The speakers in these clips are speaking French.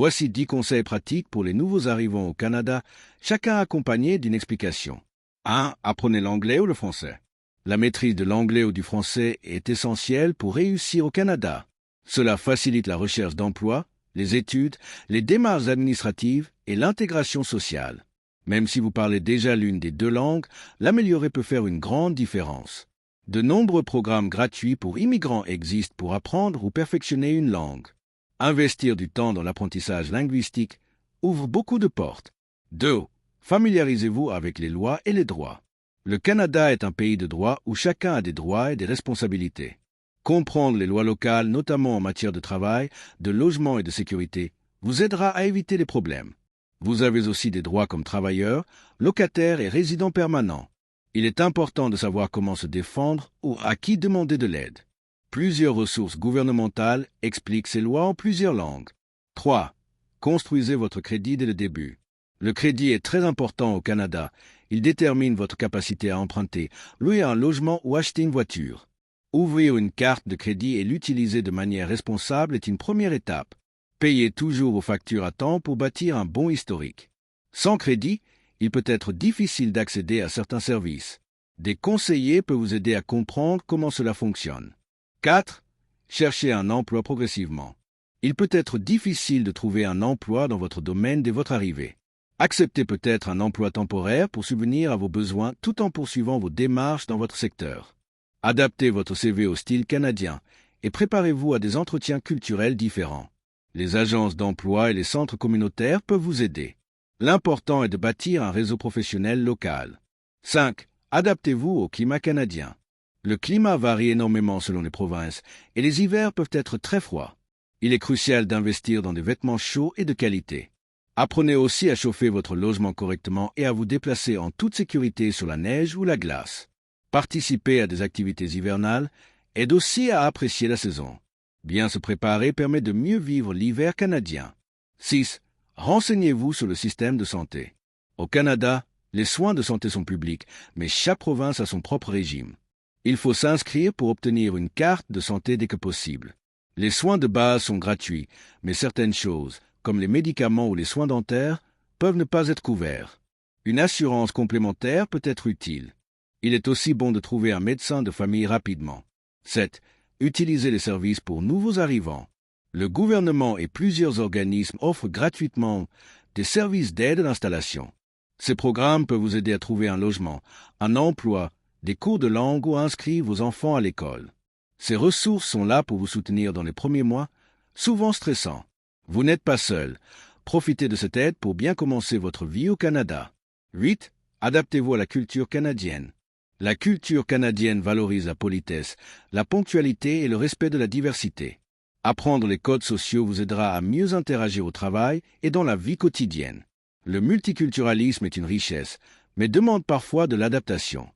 Voici 10 conseils pratiques pour les nouveaux arrivants au Canada, chacun accompagné d'une explication. 1. Apprenez l'anglais ou le français. La maîtrise de l'anglais ou du français est essentielle pour réussir au Canada. Cela facilite la recherche d'emploi, les études, les démarches administratives et l'intégration sociale. Même si vous parlez déjà l'une des deux langues, l'améliorer peut faire une grande différence. De nombreux programmes gratuits pour immigrants existent pour apprendre ou perfectionner une langue. Investir du temps dans l'apprentissage linguistique ouvre beaucoup de portes. 2. Familiarisez-vous avec les lois et les droits. Le Canada est un pays de droit où chacun a des droits et des responsabilités. Comprendre les lois locales, notamment en matière de travail, de logement et de sécurité, vous aidera à éviter les problèmes. Vous avez aussi des droits comme travailleur, locataire et résident permanent. Il est important de savoir comment se défendre ou à qui demander de l'aide. Plusieurs ressources gouvernementales expliquent ces lois en plusieurs langues. 3. Construisez votre crédit dès le début. Le crédit est très important au Canada. Il détermine votre capacité à emprunter, louer un logement ou acheter une voiture. Ouvrir une carte de crédit et l'utiliser de manière responsable est une première étape. Payez toujours vos factures à temps pour bâtir un bon historique. Sans crédit, il peut être difficile d'accéder à certains services. Des conseillers peuvent vous aider à comprendre comment cela fonctionne. 4. Cherchez un emploi progressivement. Il peut être difficile de trouver un emploi dans votre domaine dès votre arrivée. Acceptez peut-être un emploi temporaire pour subvenir à vos besoins tout en poursuivant vos démarches dans votre secteur. Adaptez votre CV au style canadien et préparez-vous à des entretiens culturels différents. Les agences d'emploi et les centres communautaires peuvent vous aider. L'important est de bâtir un réseau professionnel local. 5. Adaptez-vous au climat canadien. Le climat varie énormément selon les provinces et les hivers peuvent être très froids. Il est crucial d'investir dans des vêtements chauds et de qualité. Apprenez aussi à chauffer votre logement correctement et à vous déplacer en toute sécurité sur la neige ou la glace. Participer à des activités hivernales aide aussi à apprécier la saison. Bien se préparer permet de mieux vivre l'hiver canadien. 6. Renseignez-vous sur le système de santé. Au Canada, les soins de santé sont publics, mais chaque province a son propre régime. Il faut s'inscrire pour obtenir une carte de santé dès que possible. Les soins de base sont gratuits, mais certaines choses, comme les médicaments ou les soins dentaires, peuvent ne pas être couverts. Une assurance complémentaire peut être utile. Il est aussi bon de trouver un médecin de famille rapidement. 7. Utilisez les services pour nouveaux arrivants. Le gouvernement et plusieurs organismes offrent gratuitement des services d'aide à l'installation. Ces programmes peuvent vous aider à trouver un logement, un emploi, des cours de langue ou à inscrire vos enfants à l'école. Ces ressources sont là pour vous soutenir dans les premiers mois, souvent stressants. Vous n'êtes pas seul. Profitez de cette aide pour bien commencer votre vie au Canada. 8. Adaptez-vous à la culture canadienne. La culture canadienne valorise la politesse, la ponctualité et le respect de la diversité. Apprendre les codes sociaux vous aidera à mieux interagir au travail et dans la vie quotidienne. Le multiculturalisme est une richesse, mais demande parfois de l'adaptation.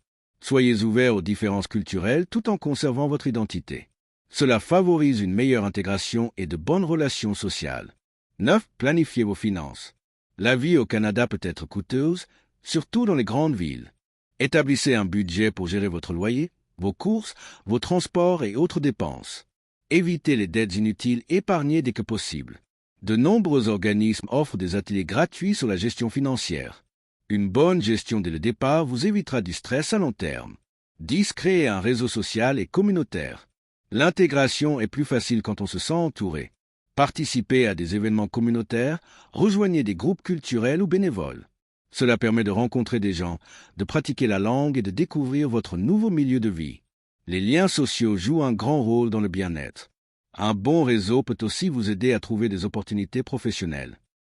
Soyez ouverts aux différences culturelles tout en conservant votre identité. Cela favorise une meilleure intégration et de bonnes relations sociales. 9. Planifiez vos finances. La vie au Canada peut être coûteuse, surtout dans les grandes villes. Établissez un budget pour gérer votre loyer, vos courses, vos transports et autres dépenses. Évitez les dettes inutiles, épargnez dès que possible. De nombreux organismes offrent des ateliers gratuits sur la gestion financière. Une bonne gestion dès le départ vous évitera du stress à long terme. 10. Créez un réseau social et communautaire. L'intégration est plus facile quand on se sent entouré. Participez à des événements communautaires, rejoignez des groupes culturels ou bénévoles. Cela permet de rencontrer des gens, de pratiquer la langue et de découvrir votre nouveau milieu de vie. Les liens sociaux jouent un grand rôle dans le bien-être. Un bon réseau peut aussi vous aider à trouver des opportunités professionnelles.